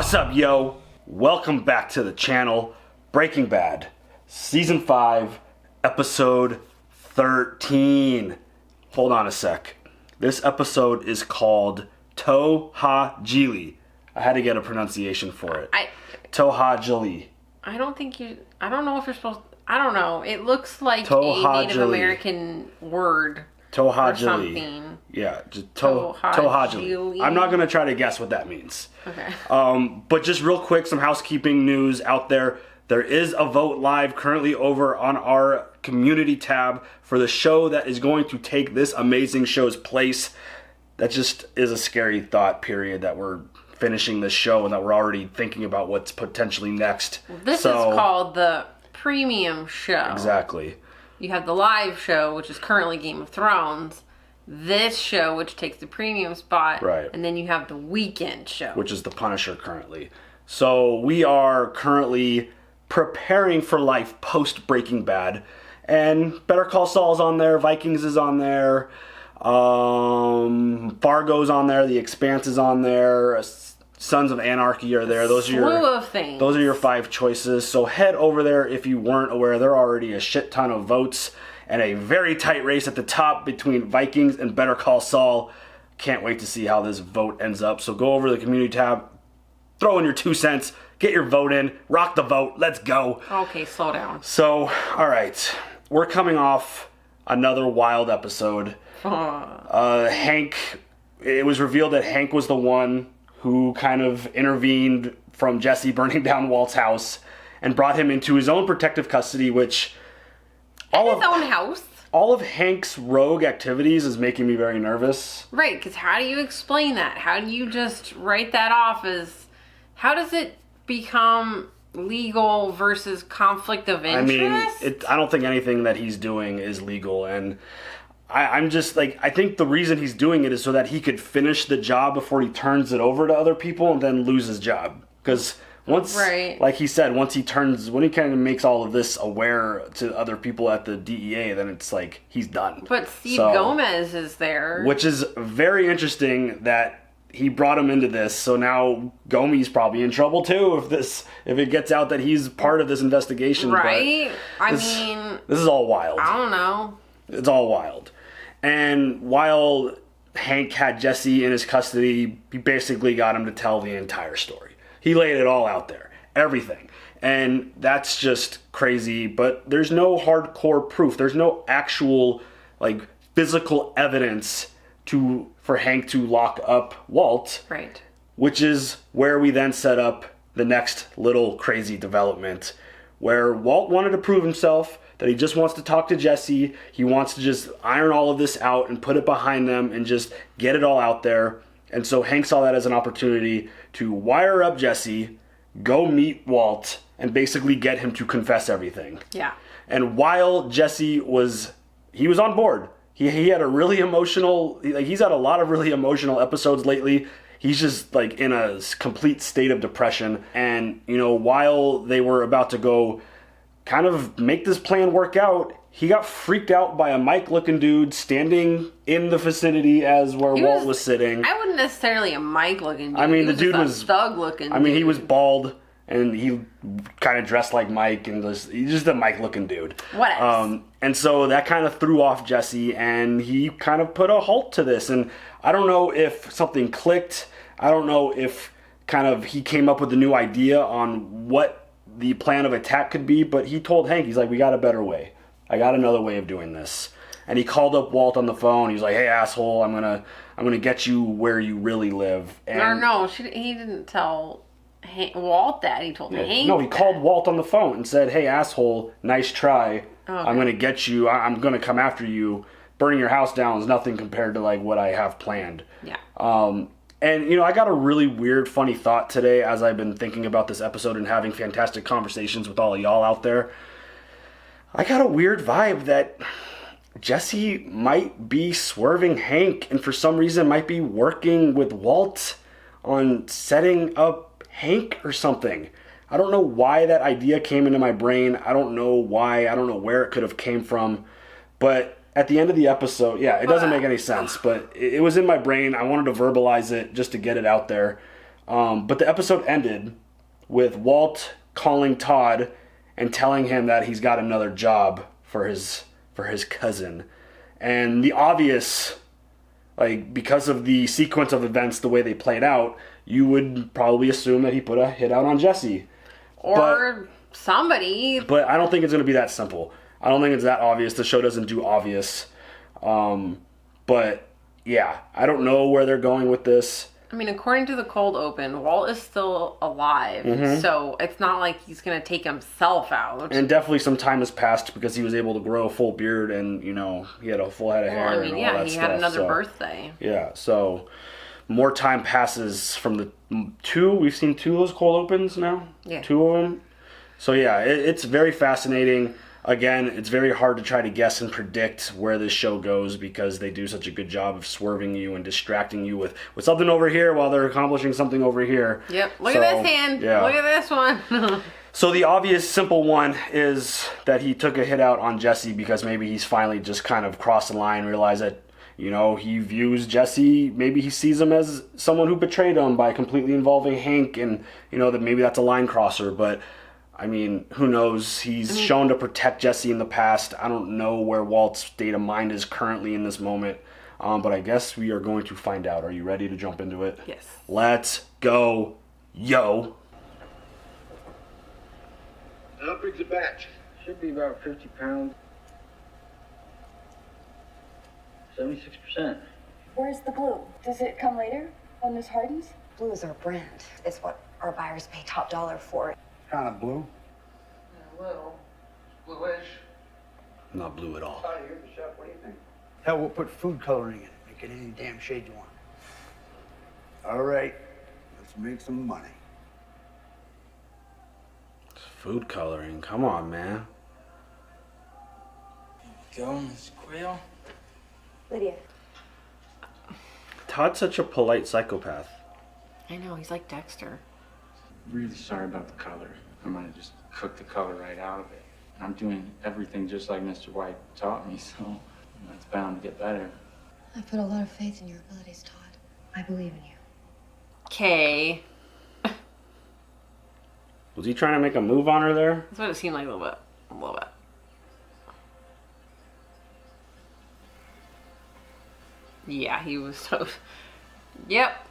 What's up, yo? Welcome back to the channel. Breaking Bad, Season 5, Episode 13. Hold on a sec. This episode is called Tohajili. I had to get a pronunciation for it. Tohajili. I don't know if you're supposed to, I don't know. It looks like a Native American word. Tohajili. Or something. Yeah, just Tohajili. I'm not going to try to guess what that means. Okay. But just real quick, some housekeeping news out there. There is a vote live currently over on our community tab for the show that is going to take this amazing show's place. That just is a scary thought, period, that we're finishing this show and that we're already thinking about what's potentially next. This is called the premium show. Exactly. You have the live show, which is currently Game of Thrones. This show, which takes the premium spot. Right. And then you have the weekend show. Which is the Punisher currently. So we are currently preparing for life post Breaking Bad. And Better Call Saul's on there. Vikings is on there. Fargo's on there. The Expanse is on there. Sons of Anarchy are there. Those are your 5 choices. So head over there if you weren't aware. There are already a shit ton of votes and a very tight race at the top between Vikings and Better Call Saul. Can't wait to see how this vote ends up. So go over to the community tab, throw in your 2 cents, get your vote in, rock the vote. Let's go. Okay, slow down. So, all right, we're coming off another wild episode. Hank. It was revealed that Hank was the one who kind of intervened from Jesse burning down Walt's house and brought him into his own protective custody, which his own house. All of Hank's rogue activities is making me very nervous. Right, because how do you explain that? How do you just write that off as, how does it become legal versus conflict of interest? I mean, I don't think anything that he's doing is legal, and I'm just like, I think the reason he's doing it is so that he could finish the job before he turns it over to other people and then lose his job. Because once, like he said, when he kind of makes all of this aware to other people at the DEA, then it's like he's done. But Steve Gomez is there. Which is very interesting that he brought him into this. So now Gomez probably in trouble too if it gets out that he's part of this investigation. Right? This is all wild. I don't know. It's all wild. And while Hank had Jesse in his custody, he basically got him to tell the entire story. He laid it all out there. Everything. And that's just crazy, but there's no hardcore proof. There's no actual, physical evidence for Hank to lock up Walt. Right. Which is where we then set up the next little crazy development, where Walt wanted to prove himself, that he just wants to talk to Jesse. He wants to just iron all of this out and put it behind them and just get it all out there. And so Hank saw that as an opportunity to wire up Jesse, go meet Walt, and basically get him to confess everything. Yeah. And while Jesse was on board. He had a really emotional, he's had a lot of really emotional episodes lately. He's just in a complete state of depression. And, while they were about to go kind of make this plan work out, he got freaked out by a Mike-looking dude standing in the vicinity as where Walt was sitting. I wouldn't necessarily a Mike-looking dude. I mean, the dude was thug-looking. I mean, he was bald and he kind of dressed like Mike, and he's just a Mike-looking dude. Whatever. And so that kind of threw off Jesse, and he kind of put a halt to this. And I don't know if something clicked. I don't know if he came up with a new idea on what the plan of attack could be, but he told Hank, he's like, we got a better way. I got another way of doing this. And he called up Walt on the phone. He's like, hey, asshole, I'm gonna get you where you really live. And he didn't tell Walt that. He told Hank. No, he called Walt on the phone and said, hey, asshole, nice try. Okay. I'm gonna get you. I'm gonna come after you. Burning your house down is nothing compared to what I have planned. Yeah. And, I got a really weird, funny thought today as I've been thinking about this episode and having fantastic conversations with all of y'all out there. I got a weird vibe that Jesse might be swerving Hank and for some reason might be working with Walt on setting up Hank or something. I don't know why that idea came into my brain. I don't know why. I don't know where it could have came from. But at the end of the episode, it doesn't make any sense, but it was in my brain. I wanted to verbalize it just to get it out there. But the episode ended with Walt calling Todd and telling him that he's got another job for his cousin. And the obvious, like, because of the sequence of events, the way they played out, you would probably assume that he put a hit out on Jesse. Or somebody. But I don't think it's going to be that simple. I don't think it's that obvious. The show doesn't do obvious. But, yeah, I don't know where they're going with this. I mean, according to the cold open, Walt is still alive. So it's not like he's going to take himself out. And definitely some time has passed because he was able to grow a full beard and, you know, he had a full head of hair and all that stuff. Yeah, he had another birthday. Yeah, so more time passes from the two. We've seen 2 of those cold opens now. Yeah. 2 of them. So, yeah, it's very fascinating. Again, it's very hard to try to guess and predict where this show goes because they do such a good job of swerving you and distracting you with something over here while they're accomplishing something over here. Yep. Look at this hand. Yeah. Look at this one. So the obvious simple one is that he took a hit out on Jesse because maybe he's finally just kind of crossed the line, realized that, you know, he views Jesse, maybe he sees him as someone who betrayed him by completely involving Hank, and, you know, that maybe that's a line crosser, but I mean, who knows? He's shown to protect Jesse in the past. I don't know where Walt's state of mind is currently in this moment, but I guess we are going to find out. Are you ready to jump into it? Yes. Let's go, yo. How big's the batch? Should be about 50 pounds. 76%. Where's the blue? Does it come later when this hardens? Blue is our brand. It's what our buyers pay top dollar for. Kind of blue. A little. Bluish. Not blue at all. Todd, you're the chef. What do you think? Hell, we'll put food coloring in it. Make it any damn shade you want. All right. Let's make some money. Food coloring. Come on, man. Go, Miss Quail. Lydia. Todd's such a polite psychopath. I know, he's like Dexter. Really sorry about the color. I might have just cooked the color right out of it. I'm doing everything just like Mr. White taught me, so it's bound to get better. I put a lot of faith in your abilities, Todd. I believe in you. Okay. Was he trying to make a move on her there? That's what it seemed like a little bit. A little bit. Yeah, he was so... Yep.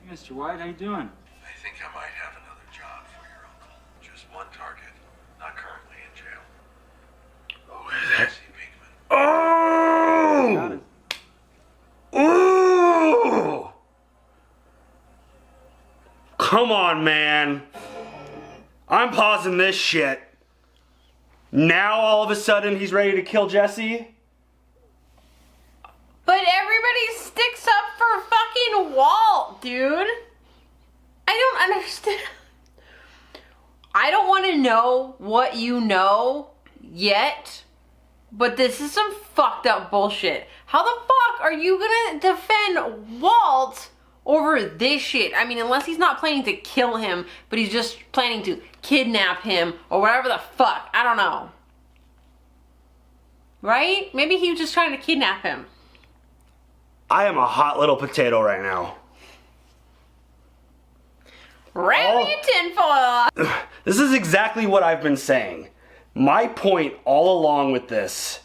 Hey, Mr. White, how you doing? I think I might have another job for your uncle. Just one target, not currently in jail. Oh, is that? Jesse Pinkman. Oh! Ooh! Come on, man. I'm pausing this shit. Now all of a sudden he's ready to kill Jesse? But everybody sticks up for fucking Walt, dude. I don't understand. I don't want to know what you know yet, but this is some fucked up bullshit. How the fuck are you gonna defend Walt over this shit? I mean, unless he's not planning to kill him, but he's just planning to kidnap him or whatever the fuck. I don't know. Right? Maybe he was just trying to kidnap him. I am a hot little potato right now. Wrap me in tinfoil. This is exactly what I've been saying. My point all along with this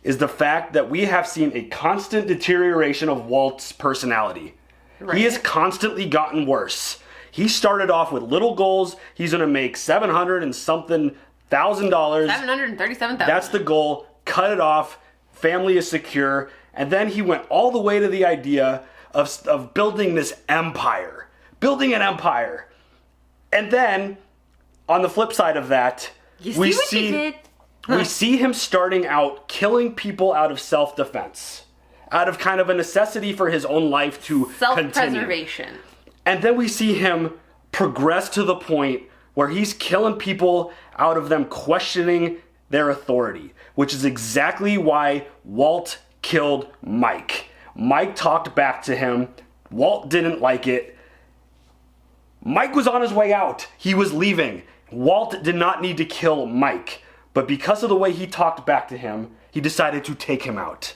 is the fact that we have seen a constant deterioration of Walt's personality. Right. He has constantly gotten worse. He started off with little goals. He's going to make $700 and something thousand. $737,000. That's the goal. Cut it off. Family is secure. And then he went all the way to the idea of building this empire. Building an empire. And then, on the flip side of that, we see him starting out killing people out of self-defense. Out of kind of a necessity for his own life to continue. Self-preservation. And then we see him progress to the point where he's killing people out of them questioning their authority. Which is exactly why Walt killed Mike. Mike talked back to him. Walt didn't like it. Mike was on his way out. He was leaving. Walt did not need to kill Mike. But because of the way he talked back to him, he decided to take him out.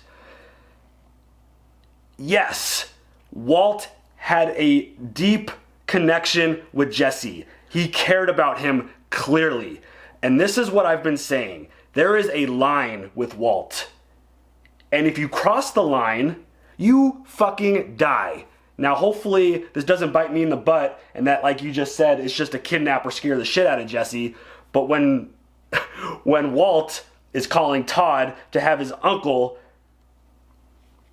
Yes, Walt had a deep connection with Jesse. He cared about him clearly. And this is what I've been saying. There is a line with Walt. And if you cross the line, you fucking die. Now, hopefully, this doesn't bite me in the butt, and that, like you just said, it's just a kidnap or scare the shit out of Jesse. But when Walt is calling Todd to have his uncle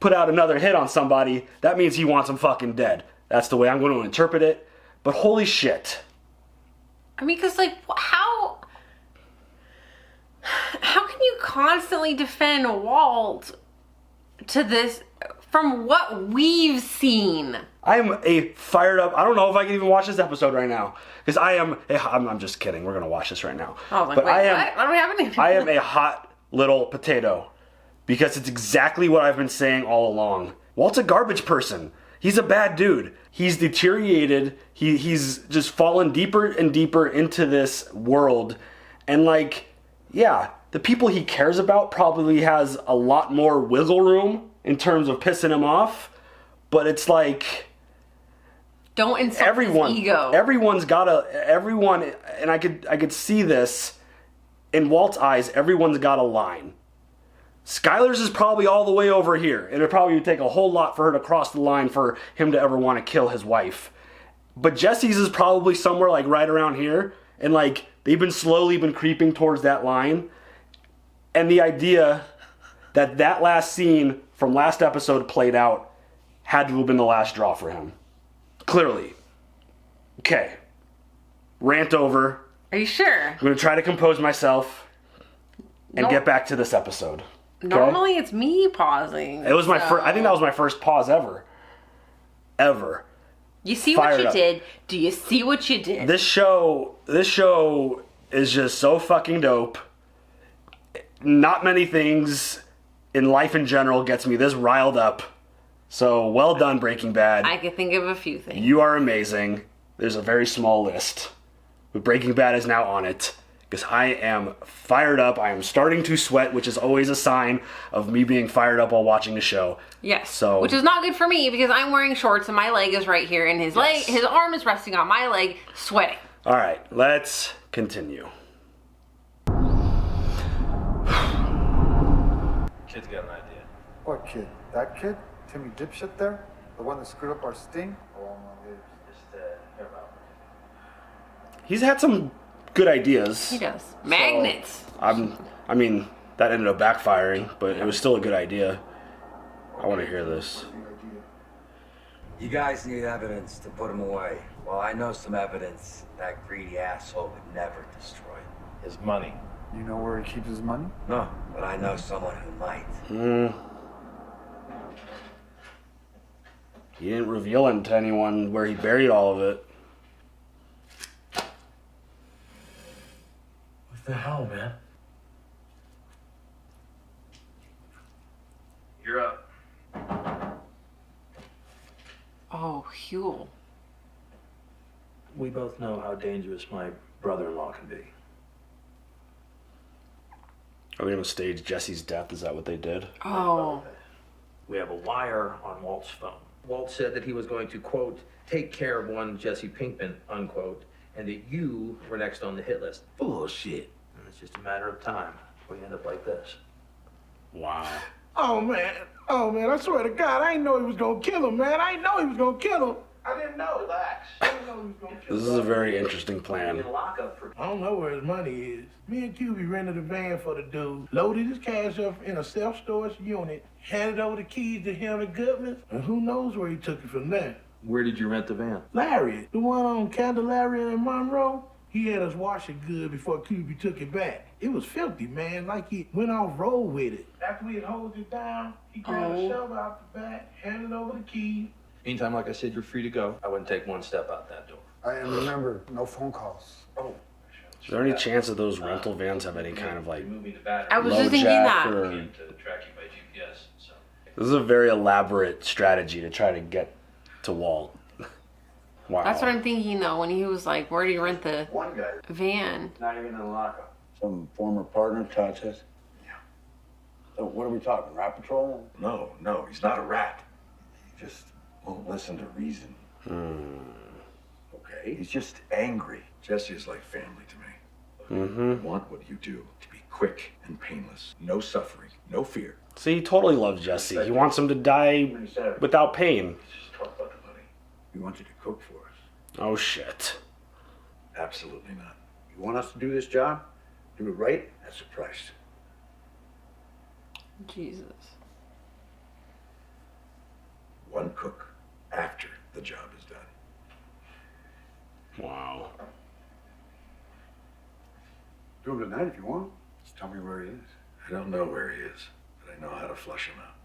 put out another hit on somebody, that means he wants him fucking dead. That's the way I'm going to interpret it. But holy shit. I mean, because, like, how can you constantly defend Walt to this from what we've seen? I am a fired up. I don't know if I can even watch this episode right now because I'm just kidding. We're gonna watch this right now. Oh, like, but wait, what? What are we having? I am a hot little potato because it's exactly what I've been saying all along. Walt's a garbage person. He's a bad dude. He's deteriorated. He's just fallen deeper and deeper into this world, and like, yeah, the people he cares about probably has a lot more wiggle room in terms of pissing him off, but it's like, don't insult his ego. Everyone's and I could see this in Walt's eyes. Everyone's got a line. Skylar's is probably all the way over here, and it probably would take a whole lot for her to cross the line for him to ever want to kill his wife. But Jesse's is probably somewhere like right around here, and like they've slowly been creeping towards that line. And the idea that last scene from last episode played out had to have been the last straw for him. Clearly. Okay. Rant over. Are you sure? I'm going to try to compose myself and get back to this episode. Okay? Normally it's me pausing. It was my first. I think that was my first pause ever. Ever. You see what you did? Do you see what you did? This show is just so fucking dope. Not many things in life in general gets me this riled up. So well done, Breaking Bad. I can think of a few things. You are amazing. There's a very small list, but Breaking Bad is now on it because I am fired up. I am starting to sweat, which is always a sign of me being fired up while watching a show. Yes. So, which is not good for me because I'm wearing shorts and my leg is right here and his arm is resting on my leg, sweating. All right, let's continue. Kid's got an idea. What kid? That kid? Timmy Dipshit there? The one that screwed up our sting? Oh, my ears. Just, hear about He's had some good ideas. He does. Magnets. I mean, that ended up backfiring, but it was still a good idea. I want to hear this. You guys need evidence to put him away. Well, I know some evidence that greedy asshole would never destroy. his money. You know where he keeps his money? No, but I know someone who might. He didn't reveal it to anyone where he buried all of it. What the hell, man? You're up. Oh, Hewell. We both know how dangerous my brother-in-law can be. Are they going to stage Jesse's death? Is that what they did? Oh. We have a wire on Walt's phone. Walt said that he was going to, quote, take care of one Jesse Pinkman, unquote, and that you were next on the hit list. Bullshit. And it's just a matter of time before you end up like this. Wow. Oh, man, I swear to God, I didn't know he was gonna kill him, man. I didn't know he was gonna kill him. I didn't know. Relax. I didn't know he was gonna kill him. This is a very interesting plan. I don't know where his money is. Me and QB rented a van for the dude, loaded his cash up in a self-storage unit, handed over the keys to him and Goodman, and who knows where he took it from there. Where did you rent the van? Larry, the one on Candelaria and Monroe, he had us wash it good before QB took it back. It was filthy, man, like he went off road with it. After we had hosed it down, he grabbed a shovel out the back, handed over the keys. Meantime, like I said, you're free to go. I wouldn't take one step out that door. And remember, no phone calls. Oh. Is there any chance that those rental vans have any kind of like I was low just thinking jack that. or... To track you by GPS, so. This is a very elaborate strategy to try to get to Walt. Wow. That's what I'm thinking though, when he was like, where do you rent the One guy, van? not even in the lockup. Some former partner, Todd says? Yeah. So what are we talking, Rat Patrol? No, he's not a rat. He just won't listen to reason. okay? He's just angry. Jesse is like family to me. Mm-hmm. I want what you do to be quick and painless. No suffering, no fear. See, he totally loves Jesse. He wants him to die without pain. Let's just talk about the money. We want you to cook for us. Oh, shit. Absolutely not. You want us to do this job? Do it right? That's the price. Jesus. One cook after the job is done. Wow. Do him tonight if you want. Just tell me where he is. I don't know where he is, but I know how to flush him out.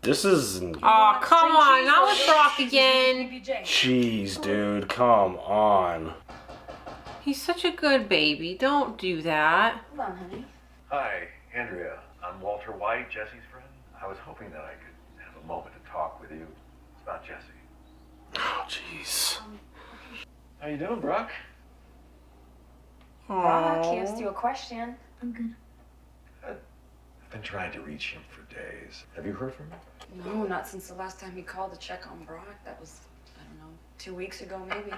This is... Oh, come on. Not with Brock again. Jeez, dude. Come on. He's such a good baby. Don't do that. Hold on, honey. Hi, Andrea. I'm Walter White, Jesse's friend. I was hoping that I could have a moment to talk with you. It's about Jesse. Oh, jeez. How you doing, Brock? Brock, he asked you a question. I'm good. I've been trying to reach him for days. Have you heard from him? No, not since the last time he called to check on Brock. That was, I don't know, 2 weeks ago maybe.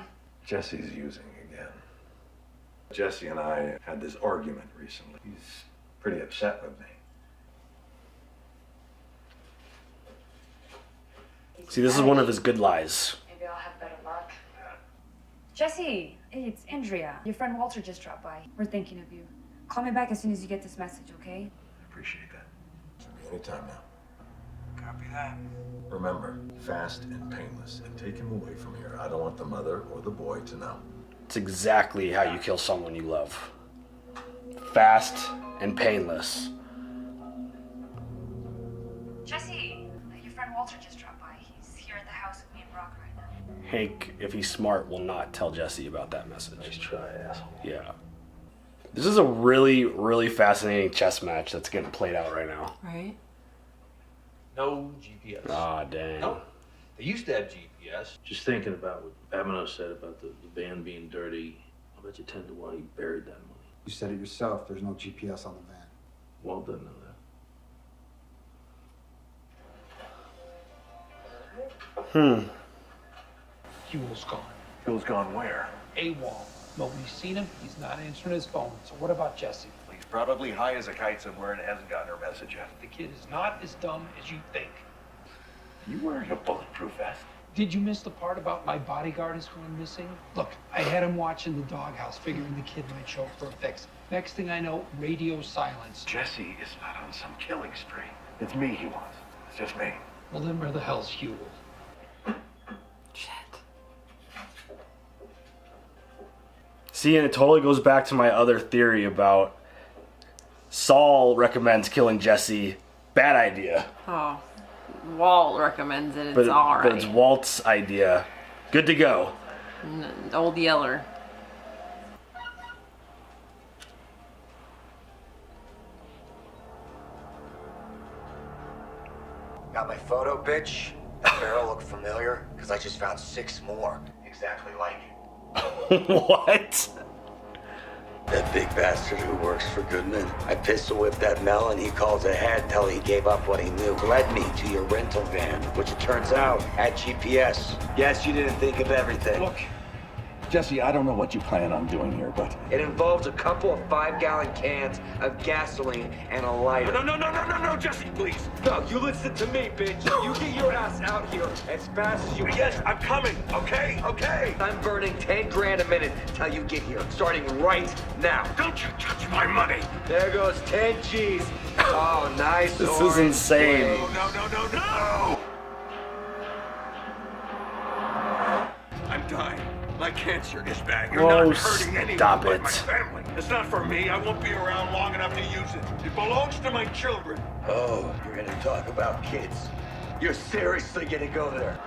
Jesse's using again. Jesse and I had this argument recently. He's pretty upset with me. See, this is one of his good lies. Maybe I'll have better luck. Jesse, hey, it's Andrea. Your friend Walter just dropped by. We're thinking of you. Call me back as soon as you get this message, okay? I appreciate that. Anytime now. Copy that. Remember, fast and painless, and take him away from here. I don't want the mother or the boy to know. It's exactly how you kill someone you love. Fast and painless. Jesse, your friend Walter just dropped by. He's here at the house with me and Brock right now. Hank, if he's smart, will not tell Jesse about that message. Nice try, asshole. Yeah. This is a really, really fascinating chess match that's getting played out right now. Right? No GPS. Ah, dang. No. They used to have GPS. Just thinking about what Abino said about the van being dirty, I'll bet you 10 to 1 he buried that money. You said it yourself. There's no GPS on the van. Walt doesn't know that. Huel's gone. Huel's gone where? AWOL. Nobody's seen him. He's not answering his phone. So what about Jesse? He's probably high as a kite somewhere and hasn't gotten her message yet. The kid is not as dumb as you think. You wearing a bulletproof vest? Did you miss the part about my bodyguard is going missing? Look, I had him watching the doghouse, figuring the kid might show up for a fix. Next thing I know, radio silence. Jesse is not on some killing spree. It's me he wants. It's just me. Well, then where the hell's Huel? See, and it totally goes back to my other theory about Saul recommends killing Jesse. Bad idea. Oh. Walt recommends it. It's But alright. it's Walt's idea. Good to go. Old Yeller. Got my photo, bitch? That barrel look familiar? Because I just found 6 more. Exactly like it. What? That big bastard who works for Goodman. I pistol whipped that melon he calls ahead till he gave up what he knew. Led me to your rental van, which it turns out had GPS. Guess you didn't think of everything. Look, Jesse, I don't know what you plan on doing here, but... It involves a couple of 5-gallon cans of gasoline and a lighter. No, Jesse, please. No, you listen to me, bitch. You get your ass out here as fast as you can. Yes, I'm coming, okay? I'm burning 10 grand a minute till you get here, starting right now. Don't you touch my money. There goes 10 G's. Oh, nice. This is insane. No. I'm dying. My cancer is bad. You're not hurting anyone but my family. It's not for me. I won't be around long enough to use it. It belongs to my children. Oh, you're gonna talk about kids. You're seriously gonna go there?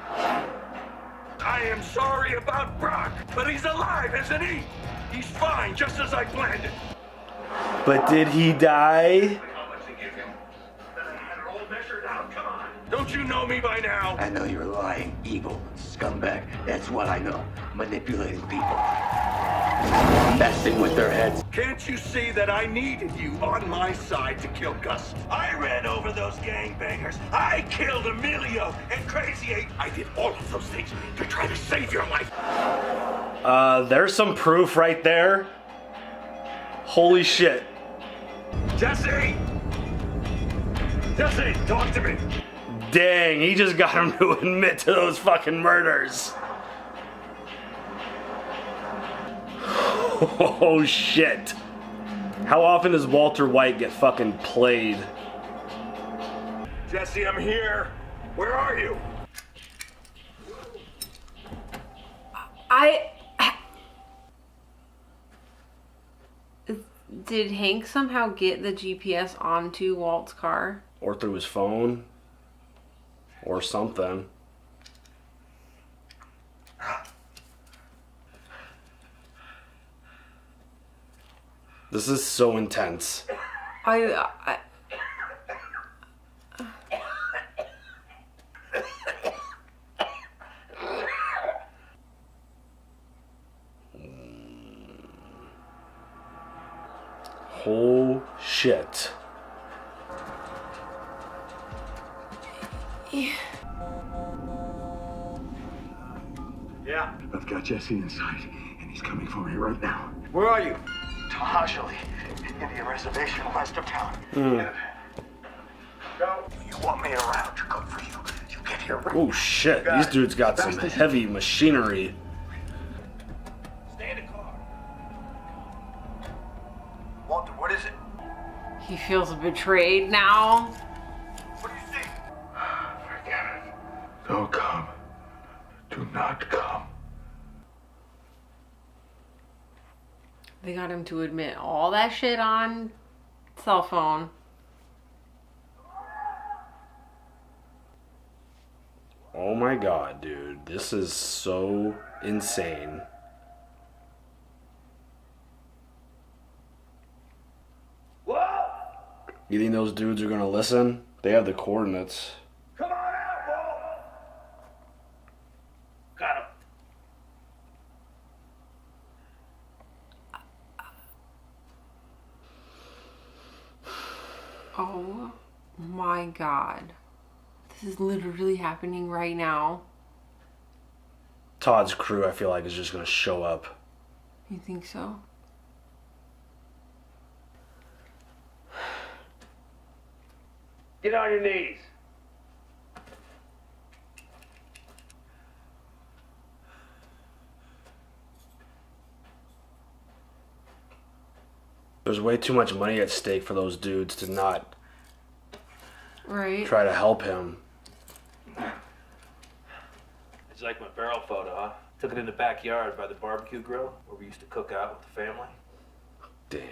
I am sorry about Brock, but he's alive, isn't he? He's fine, just as I planned it. But did he die? How much to give him? Then I had it all measured out. Come on. Don't you know me by now? I know you're lying, evil, scumbag. That's what I know. Manipulating people. messing with their heads. Can't you see that I needed you on my side to kill Gus? I ran over those gangbangers. I killed Emilio and Crazy 8. I did all of those things to try to save your life. There's some proof right there. Holy shit. Jesse! Jesse, talk to me. Dang, he just got him to admit to those fucking murders. Oh shit. How often does Walter White get fucking played? Jesse, I'm here. Where are you? Did Hank somehow get the GPS onto Walt's car? Or through his phone? Or something. This is so intense. Oh shit. Yeah. I've got Jesse inside, and he's coming for me right now. Where are you? Todd, Indian reservation west of town. Mm. Go. You want me around to cook for you? You get here right Oh shit, these dudes got some heavy machinery. Stay in the car. Walter, what is it? He feels betrayed now. What do you see? Forget it. Don't come. Do not come. They got him to admit all that shit on cell phone. Oh my god, dude. This is so insane. What? You think those dudes are gonna listen? They have the coordinates. Come on out, Walt. Got him. Oh my god. This is literally happening right now. Todd's crew, I feel like, is just gonna show up. You think so? Get on your knees. There's way too much money at stake for those dudes to not try to help him. It's like my barrel photo, huh? Took it in the backyard by the barbecue grill where we used to cook out with the family. Dang.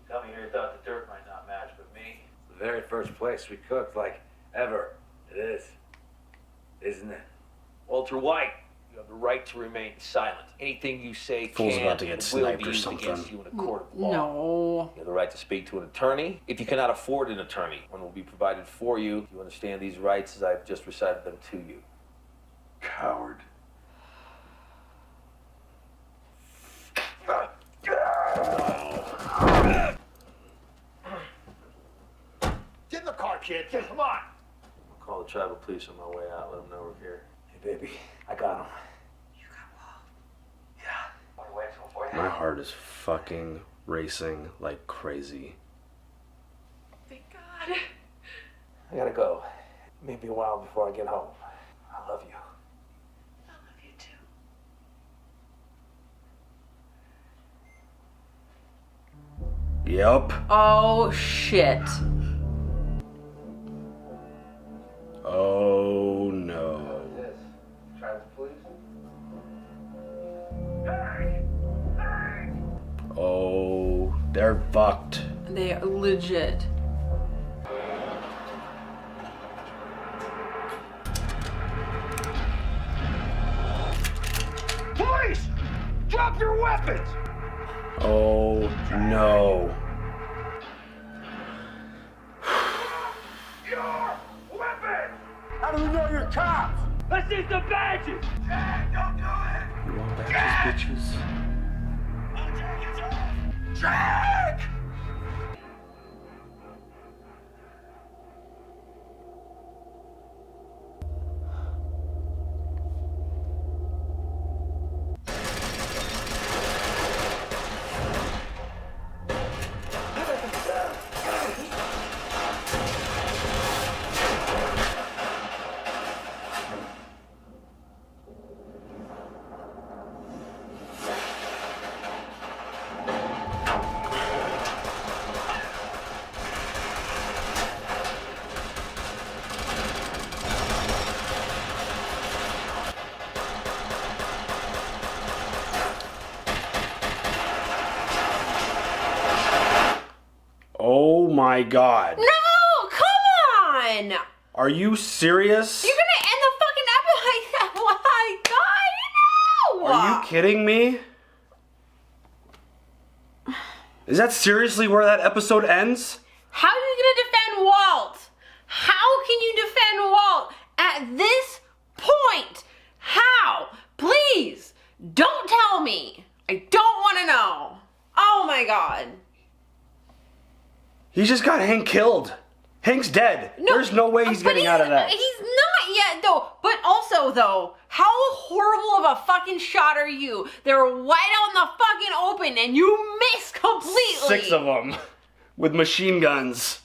Tell me you thought the dirt might not match, but me. The very first place we cooked, like, ever. It is. Isn't it? Walter White, you have the right to remain silent. Anything you say Fool's can about to get and will sniped be or used something. against you in a court of law. No. You have the right to speak to an attorney. If you cannot afford an attorney, one will be provided for you. You understand these rights as I've just recited them to you. Coward. Get in the car, kid. Come on. I'll call the tribal police on my way out. Let them know we're here. Hey, baby, I got him. My heart is fucking racing like crazy. Thank God. I gotta go. Maybe a while before I get home. I love you. I love you too. Yep. Oh shit. Oh no. Tribal police? Oh, they're fucked. They are legit. Police! Drop your weapons! Oh no. Your weapons! How do we know you're cops? Let's see some badges! Dad, don't do it! You want badges, bitches? Jack! Oh my god. No, come on! Are you serious? You're gonna end the fucking episode like that? Oh my god, no! Are you kidding me? Is that seriously where that episode ends? How are you gonna defend Walt? How can you defend Walt at this point? How? Please, don't tell me. I don't want to know. Oh my god. He just got Hank killed. Hank's dead. There's no way he's getting out of that. He's not yet, though. But also, though, how horrible of a fucking shot are you? They're wide out in the fucking open, and you miss completely. 6 of them. With machine guns.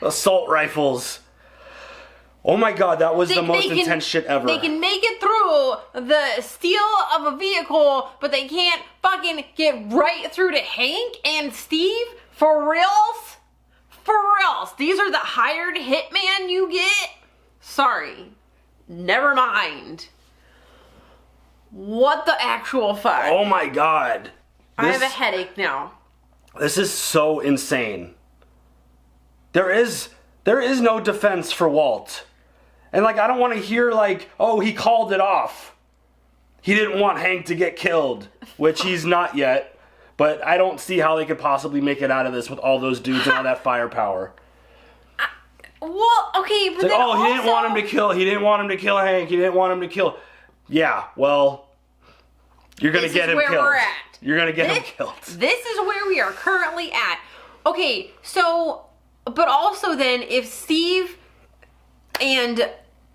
Assault rifles. Oh my god, that was the most intense shit ever. They can make it through the steel of a vehicle, but they can't fucking get right through to Hank and Steve? For reals? For reals? These are the hired hitman you get? Sorry. Never mind. What the actual fuck? Oh my god. I have a headache now. This is so insane. There is no defense for Walt. And like, I don't want to hear like, oh, he called it off. He didn't want Hank to get killed, which he's not yet. But I don't see how they could possibly make it out of this with all those dudes and all that firepower. Well, okay, but like, then he didn't want him to kill. He didn't want him to kill Hank. He didn't want him to kill. Yeah, well, you're gonna get him killed. This is where we're at. You're gonna get him killed. This is where we are currently at. Okay, so, but also then, if Steve and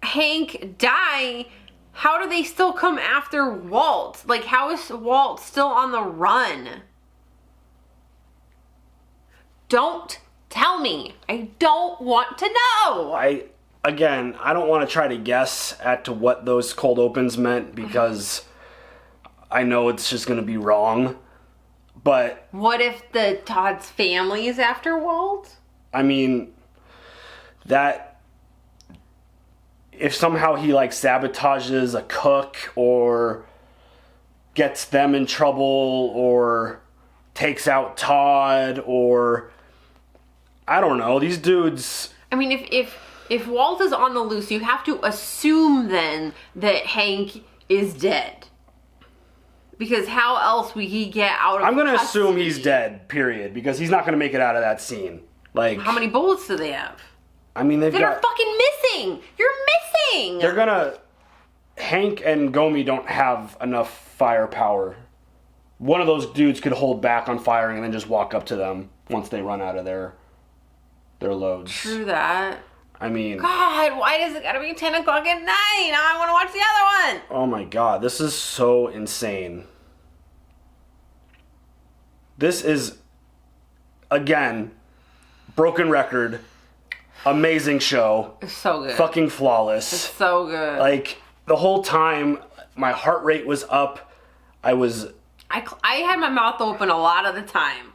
Hank die, how do they still come after Walt? Like, how is Walt still on the run? Don't tell me. I don't want to know. I don't want to try to guess at to what those cold opens meant because I know it's just going to be wrong. But what if the Todd's family is after Walt? I mean, that if somehow he like sabotages a cook or gets them in trouble or takes out Todd or I don't know, these dudes. I mean, if Walt is on the loose, you have to assume then that Hank is dead. Because how else would he get out of I'm going to assume he's dead, period, because he's not going to make it out of that scene. Like, how many bullets do they have? I mean, they're fucking missing. You're missing. They're gonna. Hank and Gomi don't have enough firepower. One of those dudes could hold back on firing and then just walk up to them once they run out of their loads. True that. I mean, God, why does it gotta be 10 o'clock at night? Now I want to watch the other one. Oh my god, this is so insane. This is, again, broken record. Amazing show. It's so good. Fucking flawless. It's so good. Like, the whole time, my heart rate was up. I had my mouth open a lot of the time.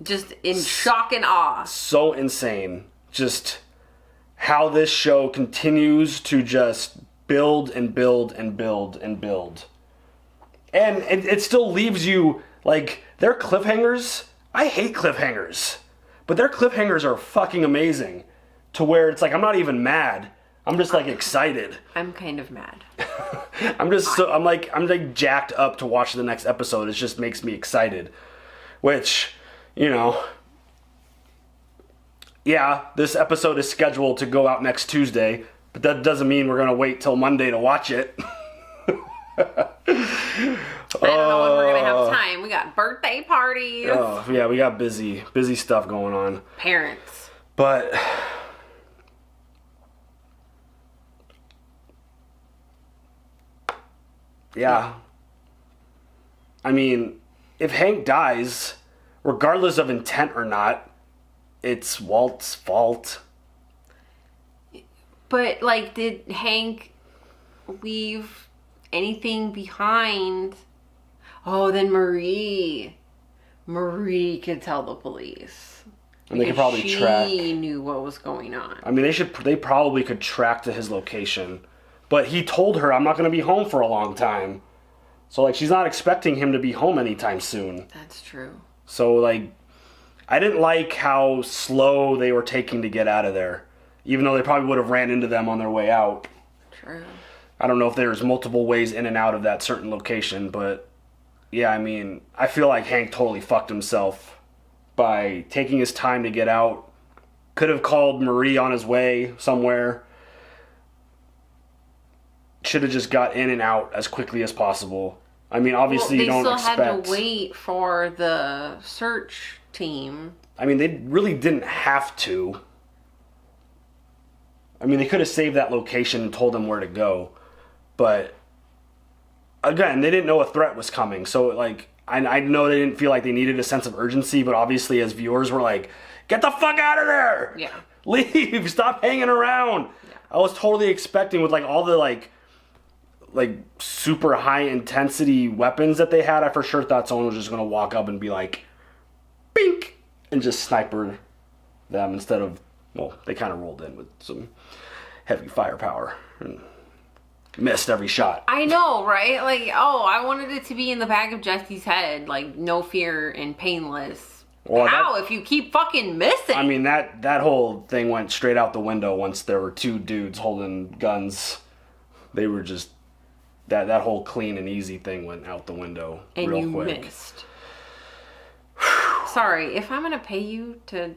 Just in shock and awe. So insane. Just how this show continues to just build and build and build and build. And it still leaves you, like, their cliffhangers. I hate cliffhangers. But their cliffhangers are fucking amazing. To where it's like, I'm not even mad. I'm just like excited. I'm kind of mad. I'm like jacked up to watch the next episode. It just makes me excited. Which, you know, yeah, this episode is scheduled to go out next Tuesday, but that doesn't mean we're going to wait till Monday to watch it. I don't know when we're gonna have time. We got birthday parties. Oh, yeah, we got busy stuff going on. Parents. But yeah. I mean, if Hank dies, regardless of intent or not, it's Walt's fault. But, like, did Hank leave anything behind? Oh, then Marie could tell the police. And they could probably track. She knew what was going on. I mean, they probably could track to his location. But he told her, I'm not going to be home for a long time. So, like, she's not expecting him to be home anytime soon. That's true. So, like, I didn't like how slow they were taking to get out of there. Even though they probably would have ran into them on their way out. True. I don't know if there's multiple ways in and out of that certain location, but yeah, I mean, I feel like Hank totally fucked himself by taking his time to get out. Could have called Marie on his way somewhere. Should have just got in and out as quickly as possible. I mean, obviously you don't expect... They still had to wait for the search team. I mean, they really didn't have to. I mean, they could have saved that location and told them where to go. But, again, they didn't know a threat was coming. So, like, I know they didn't feel like they needed a sense of urgency, but obviously as viewers we're like, get the fuck out of there! Yeah. Leave! Stop hanging around! Yeah. I was totally expecting with, like, all the, like super high intensity weapons that they had, I for sure thought someone was just going to walk up and be like, bink! And just sniper them instead of, well, they kind of rolled in with some heavy firepower and missed every shot. I know, right? Like, I wanted it to be in the back of Jesse's head, like, no fear and painless. Well, how if you keep fucking missing? I mean, that whole thing went straight out the window once there were two dudes holding guns. They were just, that whole clean and easy thing went out the window and real you quick. Missed. Sorry, if I'm gonna pay you to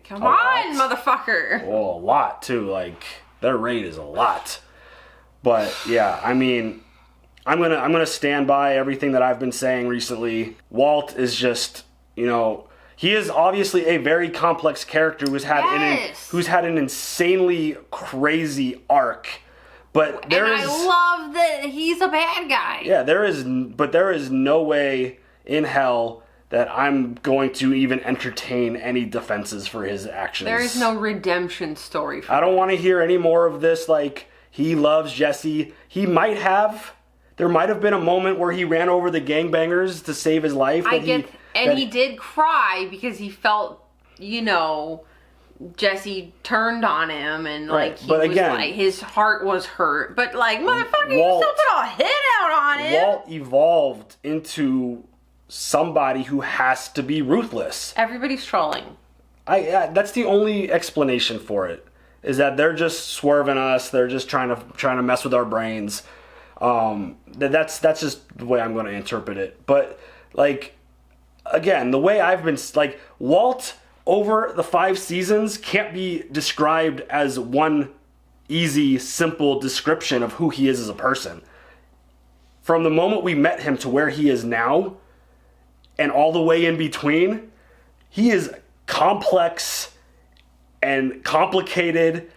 come on, motherfucker. Well, a lot too. Like, their rate is a lot. But yeah, I mean, I'm gonna stand by everything that I've been saying recently. Walt is just, he is obviously a very complex character who's had an insanely crazy arc. But I love that he's a bad guy. Yeah, there is no way in hell that I'm going to even entertain any defenses for his actions. There is no redemption story for I don't want to hear any more of this, like, he loves Jesse. There might have been a moment where he ran over the gangbangers to save his life. He did cry because he felt, Jesse turned on him and his heart was hurt. But like, motherfucker, you still put a hit out on him. Walt evolved into somebody who has to be ruthless. Everybody's trolling. That's the only explanation for it. Is that they're just swerving us. They're just trying to mess with our brains. That's just the way I'm going to interpret it. But like, again, the way I've been like, Walt over the 5 seasons can't be described as one easy, simple description of who he is as a person. From the moment we met him to where he is now, and all the way in between, he is complex and complicated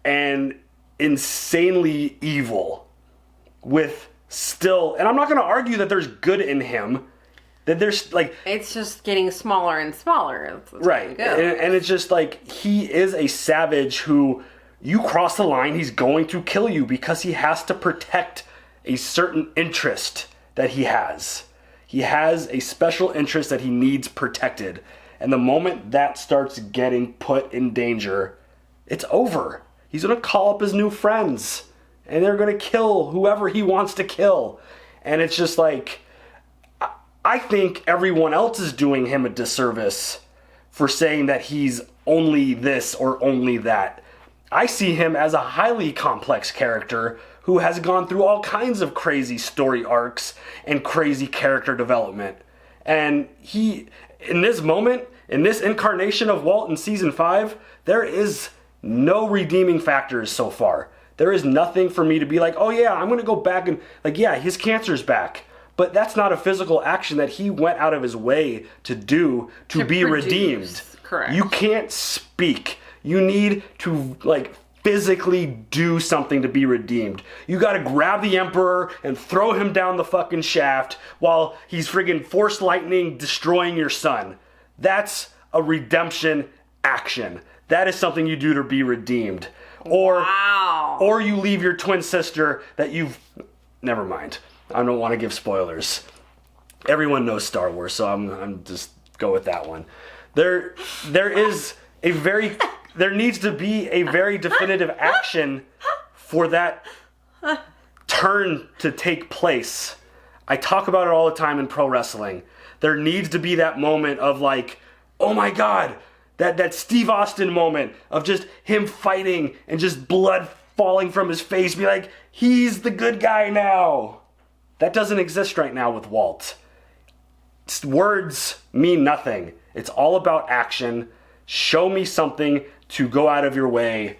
and insanely evil. With still, and I'm not going to argue that there's good in him. That there's like, it's just getting smaller and smaller. That's right. And it's just like, he is a savage who, you cross the line, he's going to kill you because he has to protect a certain interest that he has. He has a special interest that he needs protected. And the moment that starts getting put in danger, it's over. He's going to call up his new friends and they're going to kill whoever he wants to kill. And it's just like, I think everyone else is doing him a disservice for saying that he's only this or only that. I see him as a highly complex character who has gone through all kinds of crazy story arcs and crazy character development. And he, in this moment, in this incarnation of Walt in season 5, there is no redeeming factors so far. There is nothing for me to be like, oh yeah, I'm going to go back and, like, yeah, his cancer's back. but that's not a physical action that he went out of his way to do to be produce. Redeemed. Correct. You can't speak. You need to, like, physically do something to be redeemed. You gotta grab the Emperor and throw him down the fucking shaft while he's friggin' force lightning destroying your son. That's a redemption action. That is something you do to be redeemed. Or you leave your twin sister that you've... Never mind. I don't want to give spoilers. Everyone knows Star Wars, so I'm just go with that one. There needs to be a very definitive action for that turn to take place. I talk about it all the time in pro wrestling. There needs to be that moment of like, oh my God, that Steve Austin moment of just him fighting and just blood falling from his face. Be like, he's the good guy now. That doesn't exist right now with Walt. Words mean nothing. It's all about action. Show me something to go out of your way.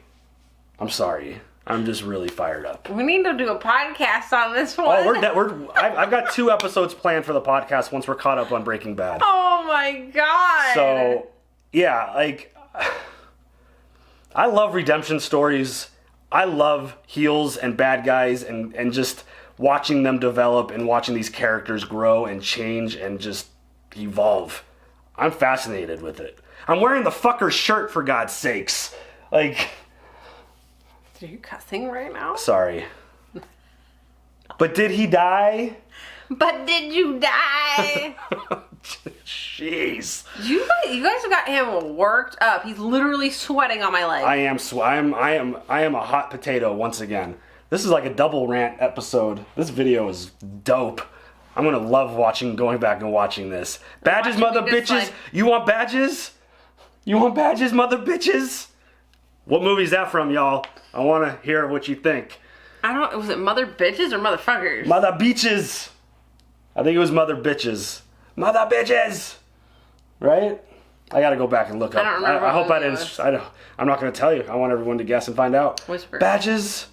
I'm sorry. I'm just really fired up. We need to do a podcast on this one. Oh, I've got 2 episodes planned for the podcast once we're caught up on Breaking Bad. Oh my God. So, yeah, like, I love redemption stories. I love heels and bad guys and just watching them develop and watching these characters grow and change and just evolve. I'm fascinated with it. I'm wearing the fucker's shirt, for God's sakes. Like... Are you cussing right now? Sorry. But did he die? But did you die? Jeez. You guys have got him worked up. He's literally sweating on my leg. I am a hot potato once again. This is like a double rant episode. This video is dope. I'm gonna love going back and watching this. Badges, mother bitches. You want badges? You want badges, mother bitches? What movie's that from, y'all? I want to hear what you think. I don't. Was it Mother Bitches or Motherfuckers? Mother Beaches. I think it was Mother Bitches. Mother Bitches. Right? I gotta go back and look up. I don't remember. I hope I didn't. I'm not gonna tell you. I want everyone to guess and find out. Whisper. Badges,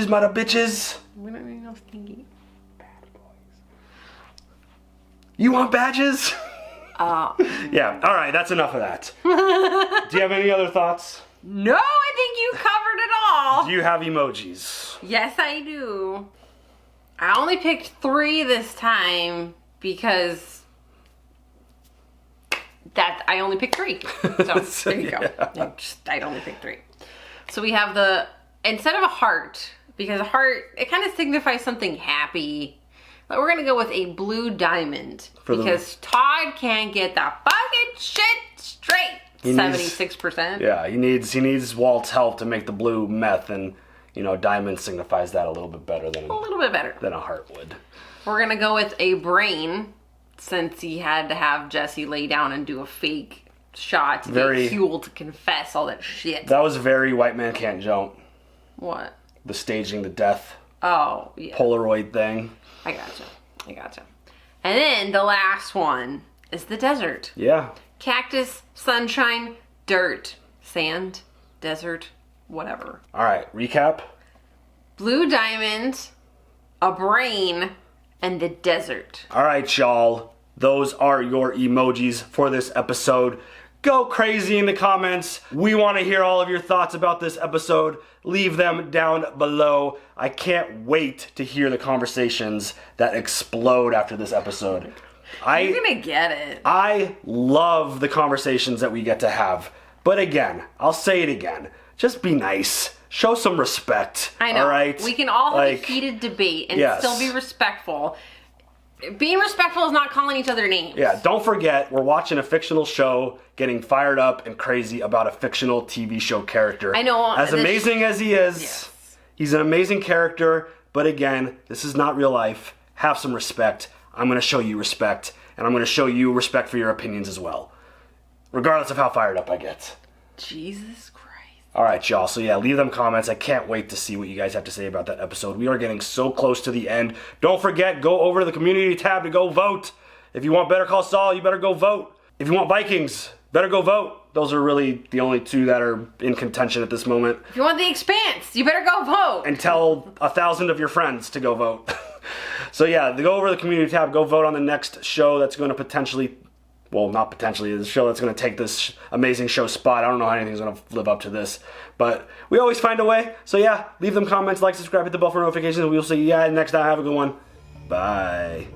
mother bitches. We don't need no stinky. Bad boys. You want badges? Yeah. All right. That's enough of that. Do you have any other thoughts? No, I think you covered it all. Do you have emojis? Yes, I do. I only picked 3 this time because I only picked 3. So there you go. Yeah. I only picked 3. So we have instead of a heart, because a heart, it kind of signifies something happy. But we're going to go with a blue diamond because Todd can't get the fucking shit straight. 76%. Yeah, he needs Walt's help to make the blue meth, and diamond signifies that a little bit better than a heart would. We're gonna go with a brain, since he had to have Jesse lay down and do a fake shot to get Howell to confess all that shit. That was very White Man Can't Jump. What? The staging the death. Oh, yeah. Polaroid thing. I gotcha. And then the last one is the desert. Yeah. Cactus, sunshine, dirt, sand, desert, whatever. All right, recap. Blue diamond, a brain, and the desert. All right, y'all. Those are your emojis for this episode. Go crazy in the comments. We want to hear all of your thoughts about this episode. Leave them down below. I can't wait to hear the conversations that explode after this episode. You're gonna get it. I love the conversations that we get to have. But again, I'll say it again. Just be nice. Show some respect. I know. All right? We can all have a heated debate and still be respectful. Being respectful is not calling each other names. Yeah, don't forget, we're watching a fictional show, getting fired up and crazy about a fictional TV show character. I know. As amazing as he is, he's an amazing character. But again, this is not real life. Have some respect. I'm going to show you respect, and I'm going to show you respect for your opinions as well, regardless of how fired up I get. Jesus Christ. All right, y'all. So yeah, leave them comments. I can't wait to see what you guys have to say about that episode. We are getting so close to the end. Don't forget, go over to the community tab to go vote. If you want Better Call Saul, you better go vote. If you want Vikings, better go vote. Those are really the only 2 that are in contention at this moment. If you want The Expanse, you better go vote. And tell 1,000 of your friends to go vote. So yeah, go over to the community tab, go vote on the next show that's going to potentially, well, not potentially, the show that's going to take this amazing show spot. I don't know how anything's going to live up to this, but we always find a way. So yeah, leave them comments, like, subscribe, hit the bell for notifications, and we'll see you guys next time. Have a good one. Bye.